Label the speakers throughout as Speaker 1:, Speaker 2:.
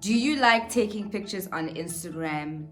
Speaker 1: Do you like taking pictures on Instagram,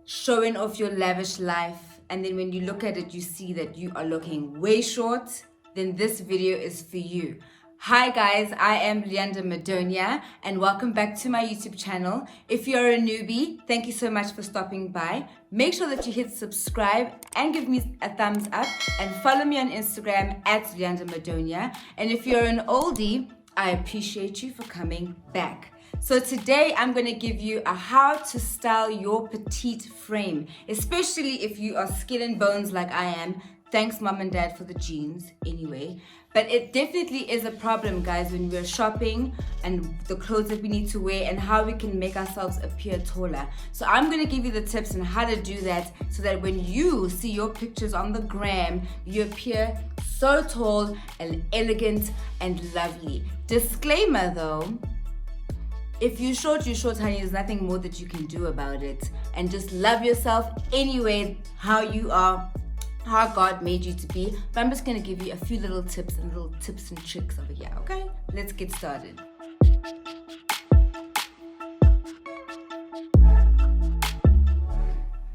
Speaker 1: showing off your lavish life, and then when you look at it, you see that you are looking way short? Then this video is for you. Hi guys, I am Leanda Madonia and welcome back to my YouTube channel. If you're a newbie, thank you so much for stopping by. Make sure that you hit subscribe and give me a thumbs up and follow me on Instagram at Leanda Madonia. And if you're an oldie, I appreciate you for coming back. So today I'm going to give you a how to style your petite frame, especially if you are skin and bones like I am. Thanks mom and dad for the jeans anyway. But it definitely is a problem, guys, when we're shopping and the clothes that we need to wear and how we can make ourselves appear taller. So I'm going to give you the tips on how to do that so that when you see your pictures on the gram, you appear so tall and elegant and lovely. Disclaimer though, if you're short, honey. There's nothing more that you can do about it. And just love yourself anyway, how you are, how God made you to be. But I'm just going to give you a few little tips and tricks over here, okay? Let's get started.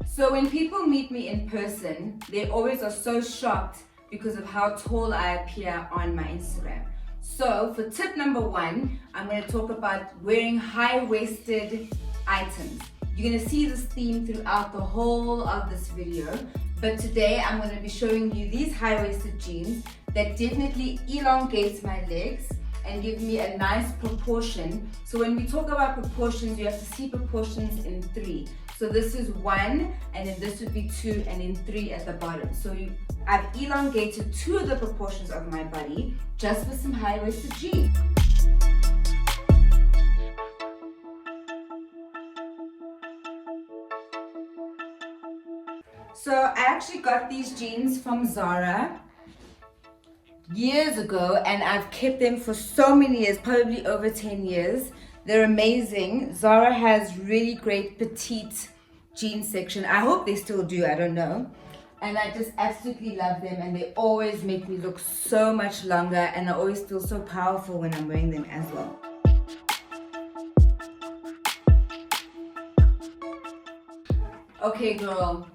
Speaker 1: So when people meet me in person, they always are so shocked because of how tall I appear on my Instagram. So for tip number one, I'm going to talk about wearing high-waisted items. You're going to see this theme throughout the whole of this video, but today I'm going to be showing you these high-waisted jeans that definitely elongate my legs and give me a nice proportion. So when we talk about proportions, you have to see proportions in three. So this is one, and then this would be two, and then three at the bottom. So I've elongated two of the proportions of my body just with some high-waisted jeans. So I actually got these jeans from Zara years ago, and I've kept them for so many years, probably over 10 years. They're amazing. Zara has really great petite jeans section. I hope they still do, I don't know. And I just absolutely love them, and they always make me look so much longer, and I always feel so powerful when I'm wearing them as well. Okay girl,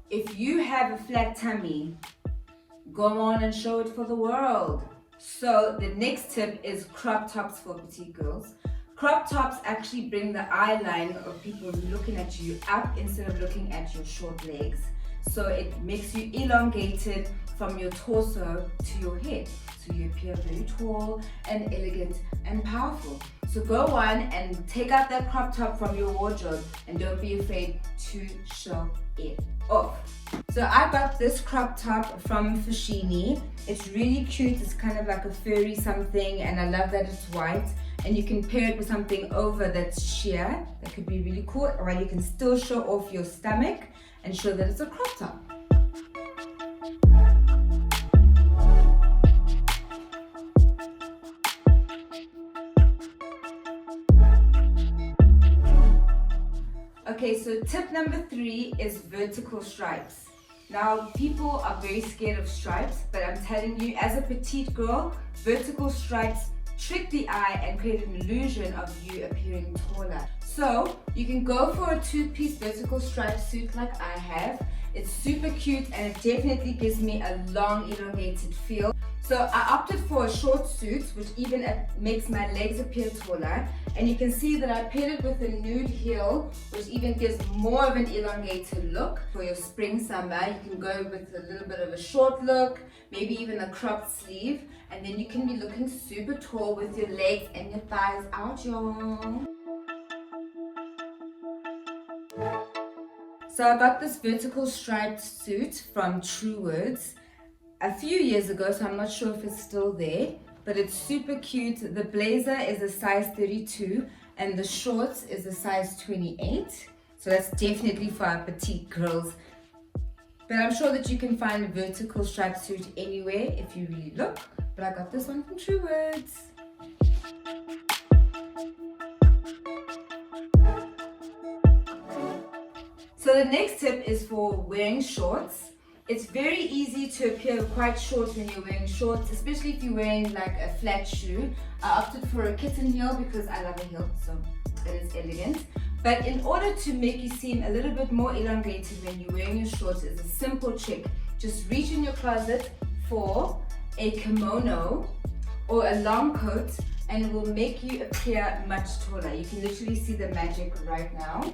Speaker 1: if you have a flat tummy, go on and show it for the world. So the next tip is crop tops for petite girls. Crop tops actually bring the eye line of people looking at you up instead of looking at your short legs. So it makes you elongated from your torso to your head. So you appear very tall and elegant and powerful. So go on and take out that crop top from your wardrobe and don't be afraid to show it off. So I got this crop top from Fashini. It's really cute. It's kind of like a furry something, and I love that it's white. And you can pair it with something over that's sheer. That could be really cool. Or you can still show off your stomach and show that it's a crop top. Okay, so tip number 3 is vertical stripes. Now, people are very scared of stripes, but I'm telling you, as a petite girl, vertical stripes trick the eye and create an illusion of you appearing taller. So you can go for a 2-piece vertical stripe suit like I have. It's super cute and it definitely gives me a long elongated feel. So I opted for a short suit, which even makes my legs appear taller. And you can see that I paired it with a nude heel, which even gives more of an elongated look. For your spring summer, you can go with a little bit of a short look, maybe even a cropped sleeve. And then you can be looking super tall with your legs and your thighs out, y'all. So I got this vertical striped suit from Truworths a few years ago, so I'm not sure if it's still there, but it's super cute. The blazer is a size 32 and the shorts is a size 28. So that's definitely for our petite girls. But I'm sure that you can find a vertical striped suit anywhere if you really look. But I got this one from Truworths. So the next tip is for wearing shorts. It's very easy to appear quite short when you're wearing shorts, especially if you're wearing like a flat shoe. I opted for a kitten heel because I love a heel, so it is elegant. But in order to make you seem a little bit more elongated when you're wearing your shorts, is a simple trick. Just reach in your closet for a kimono or a long coat, and it will make you appear much taller. You can literally see the magic right now.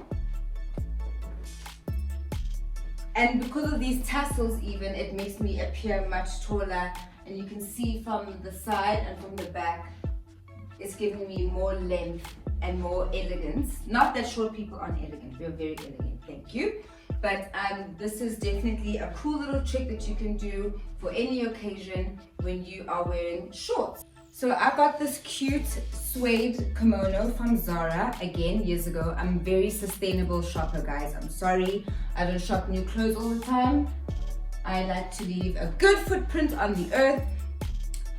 Speaker 1: And because of these tassels even, it makes me appear much taller. And you can see from the side and from the back, it's giving me more length and more elegance. Not that short people aren't elegant, we're very elegant, thank you. But this is definitely a cool little trick that you can do for any occasion when you are wearing shorts. So I got this cute suede kimono from Zara, again, years ago. I'm a very sustainable shopper, guys. I'm sorry, I don't shop new clothes all the time. I like to leave a good footprint on the earth.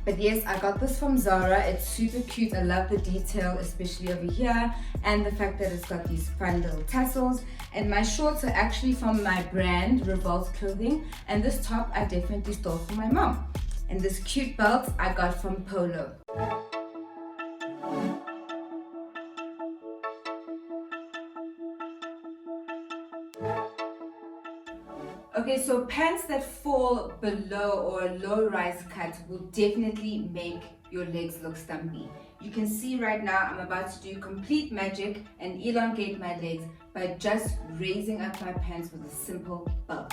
Speaker 1: But yes, I got this from Zara. It's super cute. I love the detail, especially over here, and the fact that it's got these fun little tassels. And my shorts are actually from my brand, Revolt Clothing. And this top I definitely stole from my mom. And this cute belt I got from Polo. Okay, so pants that fall below or a low rise cut will definitely make your legs look stumpy. You can see right now I'm about to do complete magic and elongate my legs by just raising up my pants with a simple belt.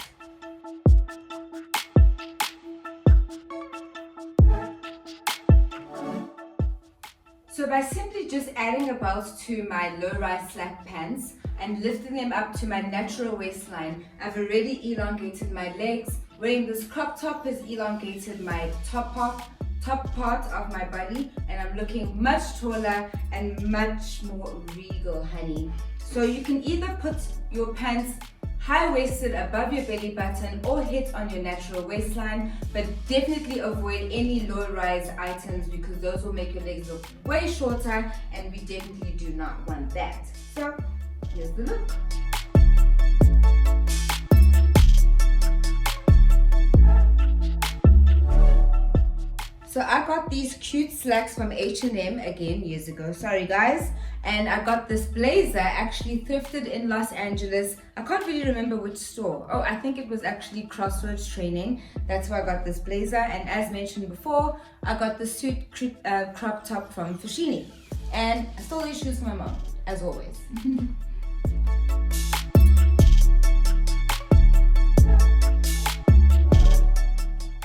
Speaker 1: So by simply just adding a belt to my low-rise slack pants and lifting them up to my natural waistline, I've already elongated my legs. Wearing this crop top has elongated my top part of my body, and I'm looking much taller and much more regal, honey. So you can either put your pants high-waisted above your belly button or hit on your natural waistline, but definitely avoid any low-rise items because those will make your legs look way shorter, and we definitely do not want that. So here's the look. So I got these cute slacks from H&M again years ago, sorry guys. And I got this blazer actually thrifted in Los Angeles. I can't really remember which store. Oh, I think it was actually Crossroads Training. That's where I got this blazer. And as mentioned before, I got the suit crop top from Fushini. And I stole these shoes from my mom, as always.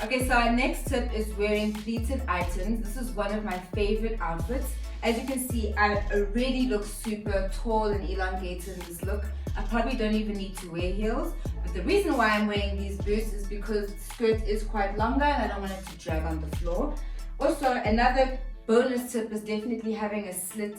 Speaker 1: Okay, so our next tip is wearing pleated items. This is one of my favorite outfits. As you can see, I already look super tall and elongated in this look. I probably don't even need to wear heels. But the reason why I'm wearing these boots is because the skirt is quite longer and I don't want it to drag on the floor. Also, another bonus tip is definitely having a slit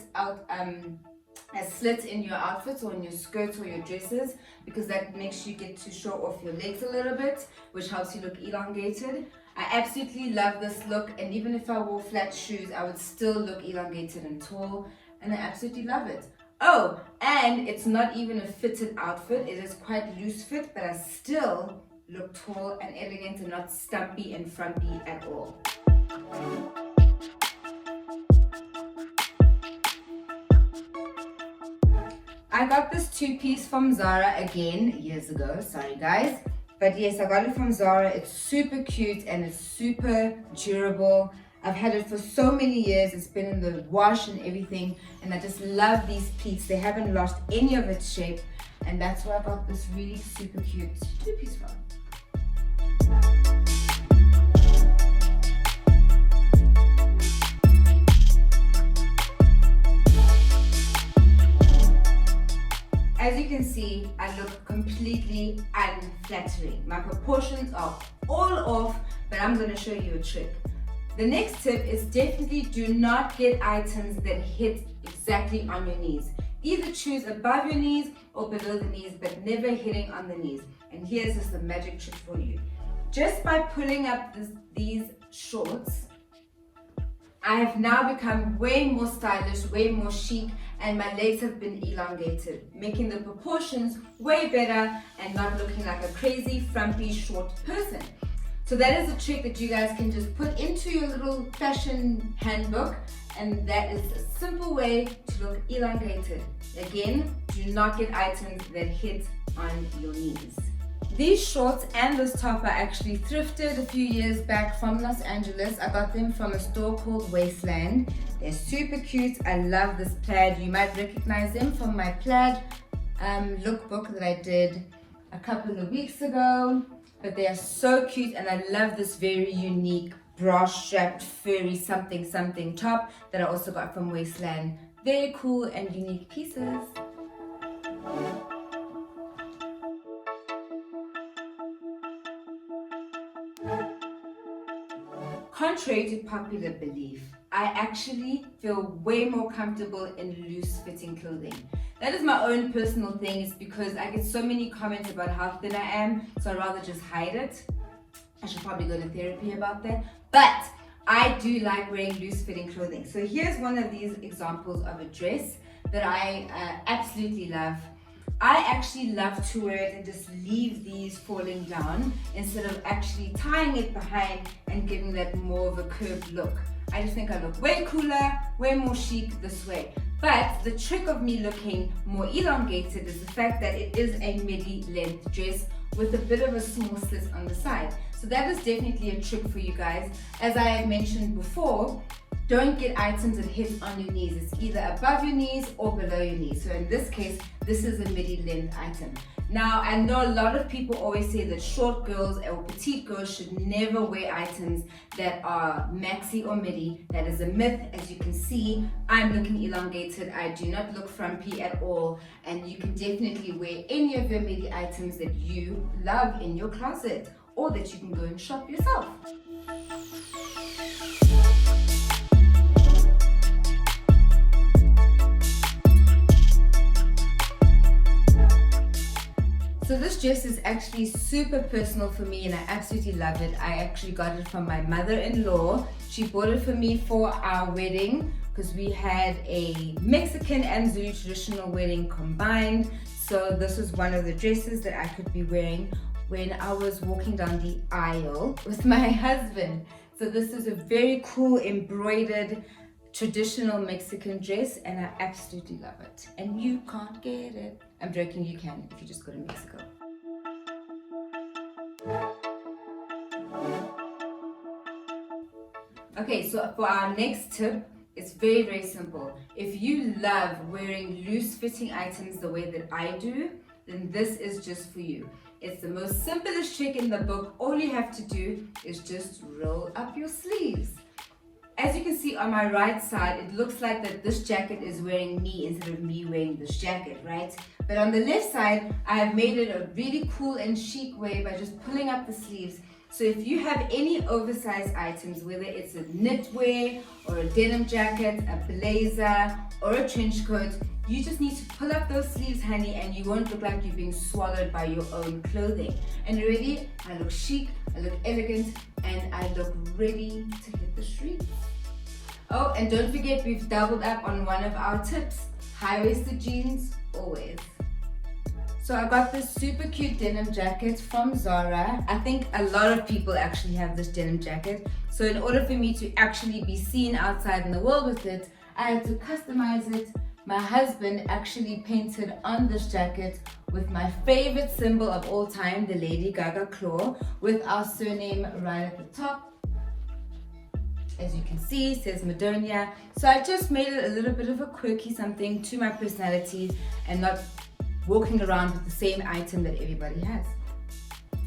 Speaker 1: in your outfits or in your skirts or your dresses, because that makes you get to show off your legs a little bit, which helps you look elongated. I absolutely love this look, and even if I wore flat shoes, I would still look elongated and tall, and I absolutely love it. Oh, and it's not even a fitted outfit. It is quite loose fit, but I still look tall and elegant and not stumpy and frumpy at all. I got this two-piece from Zara again years ago, sorry guys. But yes, I got it from Zara. It's super cute and it's super durable. I've had it for so many years. It's been in the wash and everything. And I just love these pleats. They haven't lost any of its shape. And that's where I got this really super cute two-piece from. As you can see, I look completely unflattering. My proportions are all off, but I'm going to show you a trick. The next tip is definitely do not get items that hit exactly on your knees. Either choose above your knees or below the knees, but never hitting on the knees. And here's just the magic trick for you. Just by pulling up these shorts, I have now become way more stylish, way more chic, and my legs have been elongated, making the proportions way better and not looking like a crazy, frumpy, short person. So that is a trick that you guys can just put into your little fashion handbook, and that is a simple way to look elongated. Again, do not get items that hit on your knees. These shorts and this top are actually thrifted a few years back from Los Angeles. I got them from a store called Wasteland. They're super cute. I love this plaid. You might recognize them from my plaid lookbook that I did a couple of weeks ago. But they are so cute, and I love this very unique bra strapped furry something top that I also got from Wasteland. Very cool and unique pieces. Contrary to popular belief, I actually feel way more comfortable in loose-fitting clothing. That is my own personal thing. It's because I get so many comments about how thin I am, so I'd rather just hide it. I should probably go to therapy about that. But I do like wearing loose-fitting clothing. So here's one of these examples of a dress that I absolutely love. I actually love to wear it and just leave these falling down instead of actually tying it behind and giving that more of a curved look. I just think I look way cooler, way more chic this way. But the trick of me looking more elongated is the fact that it is a midi length dress with a bit of a small slit on the side. So that is definitely a trick for you guys. As I have mentioned before, don't get items that hit on your knees. It's either above your knees or below your knees. So in this case, this is a midi length item. Now, I know a lot of people always say that short girls or petite girls should never wear items that are maxi or midi. That is a myth. As you can see, I'm looking elongated. I do not look frumpy at all. And you can definitely wear any of your midi items that you love in your closet, or that you can go and shop yourself. So this dress is actually super personal for me, and I absolutely love it. I actually got it from my mother-in-law. She bought it for me for our wedding because we had a Mexican and Zulu traditional wedding combined. So this was one of the dresses that I could be wearing when I was walking down the aisle with my husband. So this is a very cool embroidered traditional Mexican dress, and I absolutely love it. And you can't get it. I'm joking, you can if you just go to Mexico. Okay, so for our next tip, it's very, very simple. If you love wearing loose-fitting items the way that I do, then this is just for you. It's the most simplest trick in the book. All you have to do is just roll up your sleeves. As you can see on my right side, it looks like that this jacket is wearing me instead of me wearing this jacket, right? But on the left side, I have made it a really cool and chic way by just pulling up the sleeves. So if you have any oversized items, whether it's a knitwear or a denim jacket, a blazer or a trench coat, you just need to pull up those sleeves, honey, and you won't look like you're being swallowed by your own clothing. And already, I look chic, I look elegant, and I look ready to hit the streets. Oh, and don't forget, we've doubled up on one of our tips. High-waisted jeans, always. So I got this super cute denim jacket from Zara. I think a lot of people actually have this denim jacket. So in order for me to actually be seen outside in the world with it, I had to customize it. My husband actually painted on this jacket with my favorite symbol of all time, the Lady Gaga claw, with our surname right at the top. As you can see, it says Madonia. So I just made it a little bit of a quirky something to my personality and not walking around with the same item that everybody has.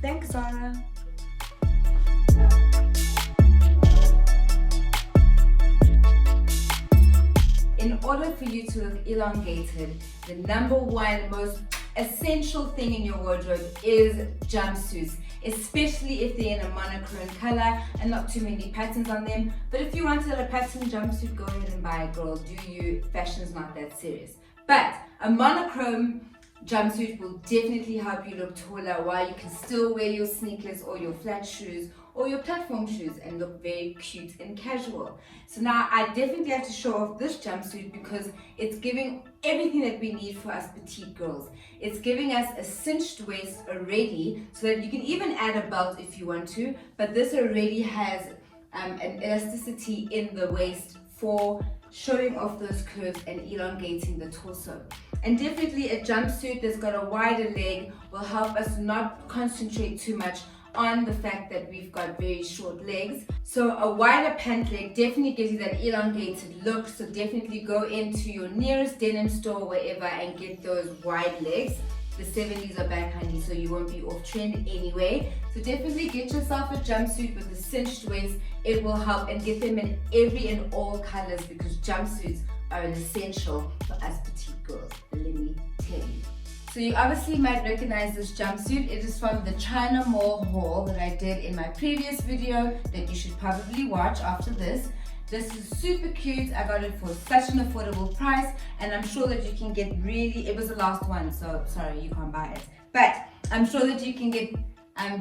Speaker 1: Thanks, Zara. In order for you to look elongated, the number one most essential thing in your wardrobe is jumpsuits, especially if they're in a monochrome color and not too many patterns on them. But if you wanted a pattern jumpsuit, go ahead and buy it, girl. Do you? Fashion's not that serious. But a monochrome jumpsuit will definitely help you look taller while you can still wear your sneakers or your flat shoes or your platform shoes and look very cute and casual. So now I definitely have to show off this jumpsuit because it's giving everything that we need for us petite girls. It's giving us a cinched waist already, so that you can even add a belt if you want to, but this already has an elasticity in the waist for showing off those curves and elongating the torso. And definitely a jumpsuit that's got a wider leg will help us not concentrate too much on the fact that we've got very short legs. So a wider pant leg definitely gives you that elongated look, so definitely go into your nearest denim store or wherever and get those wide legs. The 70s are back, honey, so you won't be off trend anyway. So definitely get yourself a jumpsuit with a cinched waist. It will help, and get them in every and all colors because jumpsuits are an essential for us petite girls, let me tell you. So you obviously might recognize this jumpsuit. It is from the China Mall haul that I did in my previous video that you should probably watch after this. This is super cute. I got it for such an affordable price, and I'm sure that you can get it was the last one, so sorry you can't buy it. But I'm sure that you can get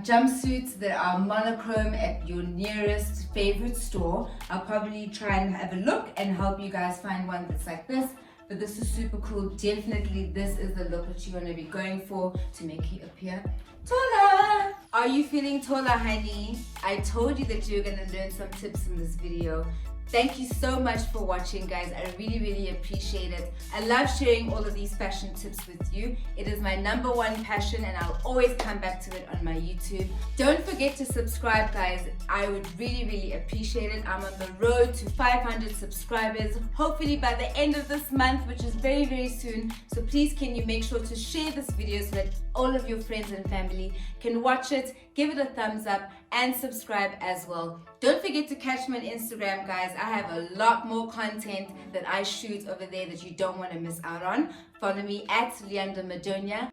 Speaker 1: jumpsuits that are monochrome at your nearest favorite store. I'll probably try and have a look and help you guys find one that's like this. But this is super cool. Definitely this is the look that you want to be going for to make you appear taller. Are you feeling taller, honey? I told you that you're going to learn some tips in this video. Thank you so much for watching, guys. I really appreciate it. I love sharing all of these fashion tips with you. It is my #1 passion, and I'll always come back to it on my YouTube. Don't forget to subscribe, guys. I would really appreciate it. I'm on the road to 500 subscribers, hopefully by the end of this month, which is very soon. So please, can you make sure to share this video so that all of your friends and family can watch it, give it a thumbs up, and subscribe as well. Don't forget to catch me on Instagram, guys. I have a lot more content that I shoot over there that you don't want to miss out on. Follow me at Leander Madonia.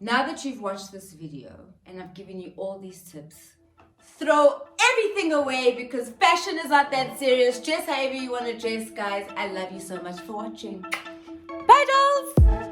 Speaker 1: Now that you've watched this video and I've given you all these tips, throw everything away because fashion is not that serious. Dress however you want to dress, guys. I love you so much for watching. Bye, dolls!